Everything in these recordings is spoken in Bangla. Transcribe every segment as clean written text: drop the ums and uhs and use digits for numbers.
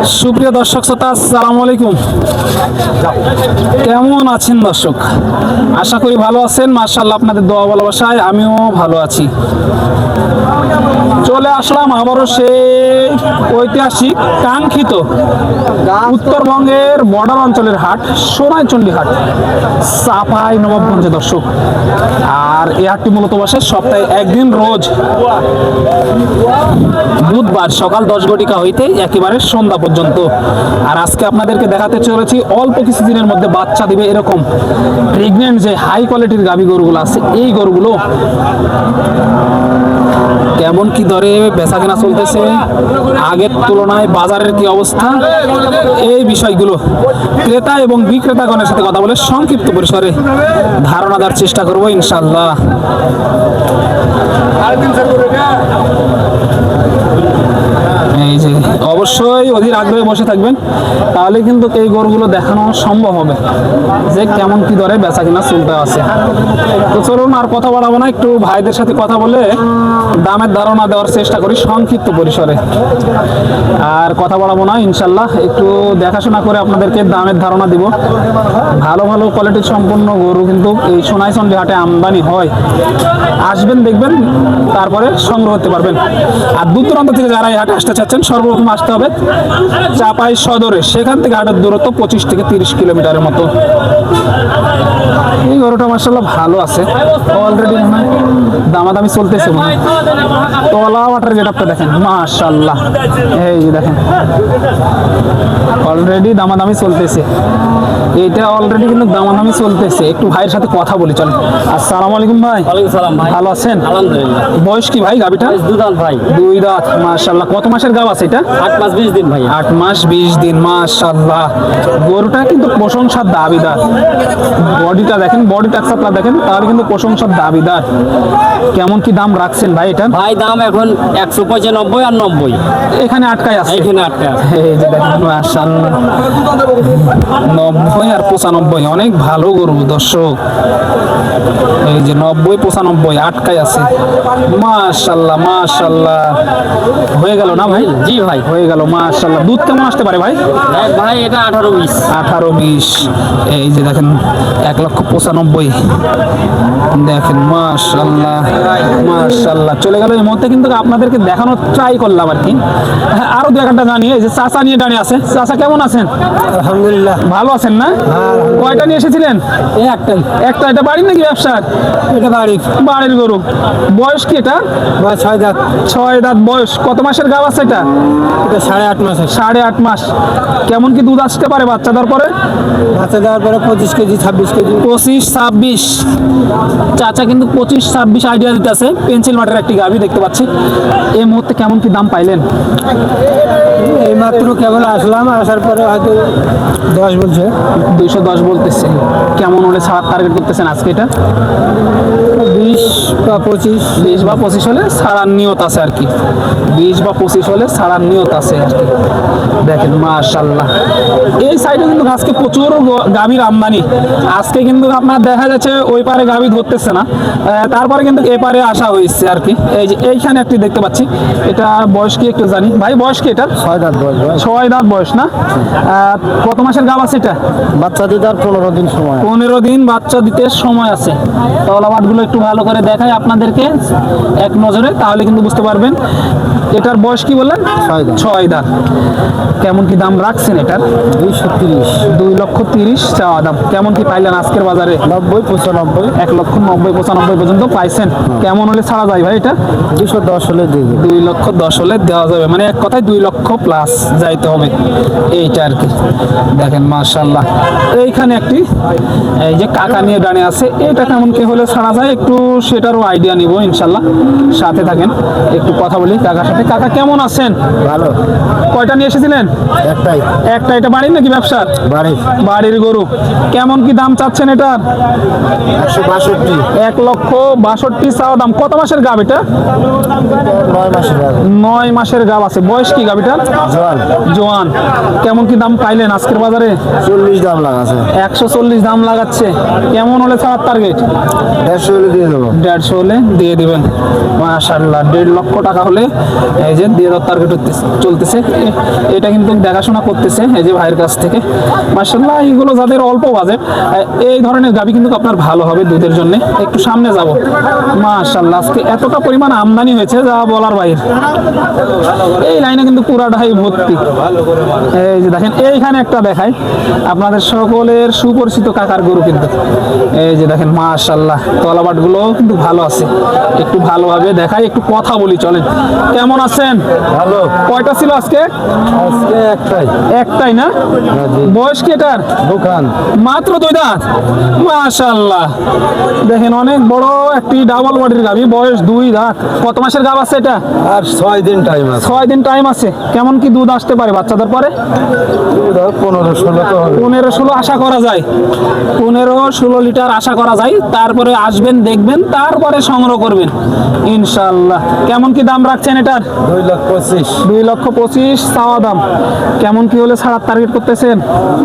সুপ্রিয় দর্শক শ্রোতা, আসসালামু আলাইকুম। কেমন আছেন দর্শক? আশা করি ভালো আছেন। মাশাআল্লাহ, আপনাদের দোয়া ভালোবাসায় আমিও ভালো আছি। চলে আসলাম আবারও সেই ঐতিহাসিক কাঙ্ক্ষিত উত্তরবঙ্গের বর্ডার অঞ্চলের হাট, সোনাইচন্ডী হাট, চাঁপাই নবাবগঞ্জে দর্শক। আর এই হাটটি মূলত বসে সপ্তাহে একদিন, রোজ বুধবার সকাল 10 ঘটিকা হইতে একেবারে সন্ধ্যা পর্যন্ত। আর আজকে আপনাদেরকে দেখাতে চলেছি অল্প কিছু দিনের মধ্যে বাচ্চা দিবে এরকম প্রেগনেন্ট যে হাই কোয়ালিটির গাভী গরুগুলো আছে, এই গরুগুলো কেমন কি দরে বেচা কেনা চলতেছে, আগের তুলনায় বাজারের কি অবস্থা, এই বিষয়গুলো ক্রেতা এবং বিক্রেতাগণের সাথে কথা বলে সংক্ষিপ্ত পরিসরে ধারণা দেওয়ার চেষ্টা করবো ইনশাআল্লাহ। এই যে অবশ্যই অধীর আগ্রহে বসে থাকবেন, তাহলে কিন্তু এই গরুগুলো দেখানো সম্ভব হবে যে কেমন কি দরে বেচা কিনা চলতে আছে। তো চলুন আর কথা বাড়াবো না, একটু ভাইদের সাথে কথা বলে দামের ধারণা দেওয়ার চেষ্টা করি সংক্ষিপ্ত পরিসরে। আর কথা বাড়াবো না, ইনশাল্লাহ একটু দেখাশোনা করে আপনাদেরকে দামের ধারণা দিব। ভালো ভালো কোয়ালিটির সম্পন্ন গরু কিন্তু এই সোনাইচন্ডী হাটে আমদানি হয়। আসবেন, দেখবেন, তারপরে সংগ্রহ করতে পারবেন। আর দূর দূরান্ত থেকে যারা এই হাটে আসতে চাচ্ছেন, সর্বপ্রথম আসতে হবে চাঁপাই সদরে। সেখান থেকে হাটের দূরত্ব 25 থেকে 30 কিলোমিটারের মতো। এই গরুটা মাশাআল্লাহ ভালো আছে, অলরেডি দামাদামি চলতেছে। তলা ওয়াটার গেটআপটা দেখেন, মাশাআল্লাহ। এই যে দেখেন, অলরেডি দামাদামি চলতেছে। এটা অলরেডি কিন্তু দামাদামি চলতেছে। একটু ভাইয়ের সাথে কথা বলি, চলেন। আসসালামু আলাইকুম ভাই। ওয়ালাইকুম সালাম ভাই। ভালো আছেন? আলহামদুলিল্লাহ। বয়স কি ভাই গাবিটা? দুই দাঁত ভাই। দুই দাঁত, মাশাআল্লাহ। কত মাসের গাব আছে এটা? 8 মাস 20 দিন ভাই। 8 মাস 20 দিন, মাশাআল্লাহ। গরুটা কিন্তু প্রশংসার দাবিদার। বডিটা দেখেন, বডি টাকসাপলা দেখেন, তাহলে কিন্তু প্রশংসার দাবিদার। কেমন কি দাম রাখছেন ভাই এটা? ভাই দাম এখন 195 আর 90 এখানে আটকায় আছে, এখানে আটকে আছে। এই যে দেখেন, মাশাআল্লাহ। 90 আর 95, অনেক ভালো গরু দর্শক। এই যে 90 95 আটকায় আছে, মাশাআল্লাহ মাশাআল্লাহ। হয়ে গেল না ভাই? জি ভাই, হয়ে গেল, মাশাআল্লাহ। দুধ কেমন আসতে পারে ভাই? ভাই এটা 18 20। 18 20। এই যে দেখেন, 1,95,000 দেখেন, মাশাআল্লাহ মাশাআল্লাহ। চলে গেল। এই মুহূর্তে কিন্তু আপনাদেরকে দেখানোর ট্রাই করলাম আর কি। হ্যাঁ, আরো দু একটা জানি। এই যে চাচা নিয়ে দাঁড়িয়ে আছে। চাচা কেমন আছেন? আলহামদুলিল্লাহ ভালো আছেন না? কয়টা নিয়ে এসেছিলেন? এই একটাই। একটা। এটা বাড়ির নাকি ব্যবসার? এটা বাড়ি। বাড়ির গরু। বয়স কি এটা? ভাই 6 দাঁত। 6 দাঁত বয়স। কত মাসের গাব আছে এটা? এটা 8.5 মাসের। 8.5 মাস। কেমন কি দুধ আসতে পারে বাচ্চা দেওয়ার পরে? বাচ্চা দেওয়ার পরে 25 কেজি 26 কেজি। 25 26। চাচা কিন্তু 25 26 আইডিয়া দিতেছে। পেন্সিল মাঠের একটি গাভী দেখতে পাচ্ছি। এই মুহূর্তে কেমন কি দাম পাইলেন? এই মাত্র কেবল আসলাম, আসার পরে হয়তো 10 বলছে। 210 বলতেছে। কেমন হলে ছাড়ার টার্গেট করতেছেন আজকে এটা? 20 বা 25। 20 বা 25 হলে ছাড়ার নিয়ত আছে আর কি। 20 বা 25 হলে ছাড়ার নিয়ত আছে আর কি। দেখেন, মাশাআল্লাহ। এই সাইডে কিন্তু আজকে প্রচুর গাভীর আমদানি। আজকে কিন্তু আপনার দেখা যাচ্ছে ওই পারে গাভী ধরতেছে না, তারপরে কিন্তু এ পারে আসা হয়েছে আর কি। এই যে এইখানে একটি দেখতে পাচ্ছি। এটা বয়স কি একটু জানি ভাই? বয়স কি এটা? 6 দাঁত বয়স। 6 দাঁত বয়স না? কত মাসের গাভ আছে এটা? বাচ্চা দিতে আর 15 দিন সময়। 15 দিন বাচ্চা দিতে সময় আছে। তলাবাটগুলো একটু ভালো করে দেখাই আপনাদেরকে এক নজরে, তাহলে কিন্তু বুঝতে পারবেন। এটার বয়স কি বললেন? 6 দাঁত। কেমন কি দাম রাখছেন এটার? 230। 2,30,000 চাওয়া দাম। কেমন কি পাইলেন আজকের বাজারে? 90 95। 1,90,95 পর্যন্ত পাইছেন। কেমন হলে ছাড়া যায় ভাই এটা? 210 হলে দিয়ে দেবে। 2,10,000 হলে দেওয়া যাবে, মানে এক কথায় 2 লক্ষ প্লাস যাইতে হবে, এইটা আর কি। দেখেন, মাশাআল্লাহ। এইখানে একটি এই যে কাকা নিয়ে দাঁড়িয়ে আছে। এটা কেমন কি হলে ছাড়া যায় একটু সেটারও আইডিয়া নিব ইনশাল্লাহ। সাথে থাকেন, একটু কথা বলি কাকার সাথে। কাকা কেমন আছেন? ভালো। কয়টা নিয়ে এসেছিলেন? একটাই। একটা। এটা বাড়ির নাকি ব্যবসার? বাড়ি। বাড়ির গরু। কেমন কি দাম চাচ্ছেন এটার? 162। 1,62,000 চাওয়া দাম। কত মাসের গাব এটা? 9 মাসের। 9 মাসের গাব আছে। বয়স কি গাবিটার? জোয়ান। জোয়ান। কেমন কি দাম পাইলেন আজকের বাজারে? 40 দাম লাগাছে। 140 দাম লাগাচ্ছে। কেমন হলে ছাড়ার টার্গেট? 150 হলে দিয়ে দেবো। 150 হলে দিয়ে দিবেন। মাশাআল্লাহ, 1.5 লক্ষ টাকা হলে এই যে দিয়ে টার্গেট চলতেছে, এটা কিন্তু দেখাশোনা করতেছে এই যে ভাইয়ের কাছ থেকে। মাশাআল্লাহ, এইগুলো যাদের অল্প বাজেট, এই ধরনের গাভী কিন্তু আপনার ভালো হবে দুধের জন্য। একটু সামনে যাব। মাশাআল্লাহ, আজকে এতটা পরিমাণ আমদানি হয়েছে যা বলার বাইরে। এই লাইনে কিন্তু পুরাটাই ভর্তি। এই যে দেখেন, এইখানে একটা দেখাই আপনাদের সকলের সুপরিচিত কাকার গরু কিন্তু। এই যে দেখেন, মাশাআল্লাহ, তলাবাট গুলো কিন্তু ভালো আছে। একটু ভালোভাবে দেখাই, একটু কথা বলি, চলেন। কেমন আছেন? ভালো। কয়টা ছিল আজকে? আজকে একটাই। একটাই না? বয়স কি এটার? দোকান মাত্র 2 দাঁত। মাশাআল্লাহ, দেখেন অনেক বড় একটি ডাবল বডির গাভী, বয়স 2 দাঁত। কত মাসের গাভ আছে এটা? আর 6 দিন টাইম আছে। 6 দিন টাইম আছে। কেমন কি দুধ আসতে পারে বাচ্চাদের পরে? 15-16 তো হবে। 15-16 আশা করা যায়। 15-16 লিটার আশা করা যায়। তারপরে আসবেন, দেখবেন, তারপরে সংগ্রহ করবেন ইনশাআল্লাহ। কেমন কি দাম রাখছেন এটার? 2,25,000। 2,25,000 চাওয়া দাম। কেমন কি হলে ছাড়ার টার্গেট করতেছেন?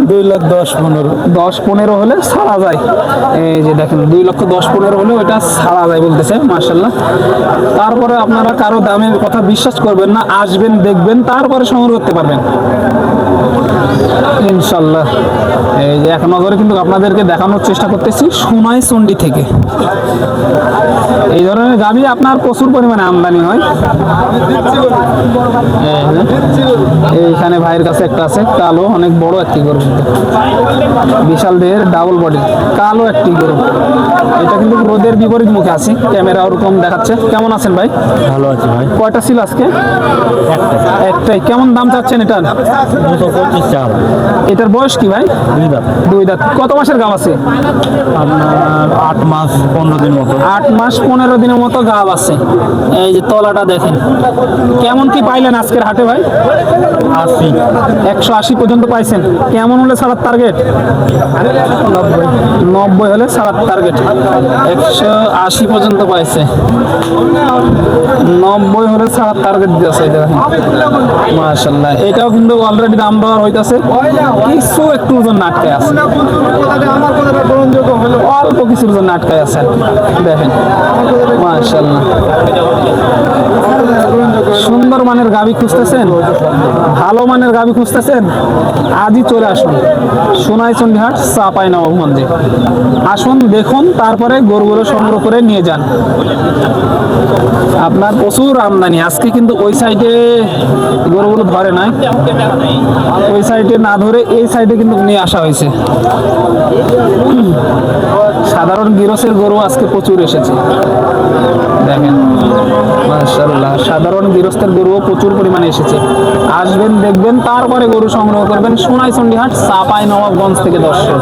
2,10,15। 10-15 হলে ছাড়া যায়। এই যে দেখেন, 2,10,15 হলে ওইটা ছাড়া যায় বলতেছে। মাশাআল্লাহ, তারপরে আপনারা কারো দামের কথা বিশ্বাস করবেন না, আসবেন, দেখবেন, তারপরে সংগ্রহ করতে পারবেন ইনশাআল্লাহ। এই যে এক নজরে কিন্তু আপনাদেরকে দেখানোর চেষ্টা করতেছি সোনাইচন্ডী থেকে। এই ধরনের গাভী আপনার প্রচুর পরিমাণে আমদানি হয়। এইখানে ভাইয়ের কাছে একটা আছে কালো, অনেক বড় একটি গরু, বিশাল দেহের, ডাবল বডি, কালো একটি গরু। এটা কিন্তু রোদের বিপরীত মুখে আছে, ক্যামেরা ওরকম দেখাচ্ছে। কেমন আছেন ভাই? ভালো আছে ভাই। কয়টা ছিল আজকে? একটাই। কেমন দাম চাচ্ছেন এটার? 2,25,000। এটার বয়স কি ভাই? 2 দাঁত। 2 দাঁত। কত মাসের গাভ আছে? আপনার 8 মাস 15 দিন মতো। 8 মাস 15 দিনের মতো গাভ আছে। এই যে তলাটা দেখেন। কেমন কি পাইলেন আজকের হাটে ভাই? 80। 180 পর্যন্ত পাইছেন। কেমন হলে ছাড়ার টার্গেট? 90 হলে ছাড়ার টার্গেট। 180 পর্যন্ত পাইছে, 90 হলে ছাড়ার টার্গেট দিয়েছে। এটা দেখেন, মাশাআল্লাহ, এটাও কিন্তু অলরেডি দাম দেওয়া হইতাছে। কিছু একটু ওজন আটকায় আছে, অল্প কিছুর জন্য আটকায় আছে। দেখেন, মাশাআল্লাহ, সুন্দর মানের গাভী খুঁজতেছেন, ভালো মানের গাভী খুঁজতেছেন, আজই চলে আসুন সোনাইচন্ডী হাট, চাঁপাইনবাবগঞ্জে। আসুন, দেখুন, তারপরে গরুগুলো সংগ্রহ করে নিয়ে যান। আপনার প্রচুর আমদানি আজকে, কিন্তু ওই সাইডে গরুগুলো ধরে নাই, ওই সাইডে না ধরে এই সাইডে কিন্তু নিয়ে আসা হয়েছে। সাধারণ গিরসের গরু আজকে প্রচুর এসেছে। দেখেন, মাশাআল্লাহ, সাধারণ গৃহস্থের গরুও প্রচুর পরিমাণে এসেছে। আসবেন, দেখবেন, তারপরে গরু সংগ্রহ করবেন। সোনাইচন্ডী হাট, চাঁপাইনবাবগঞ্জ থেকে দর্শক।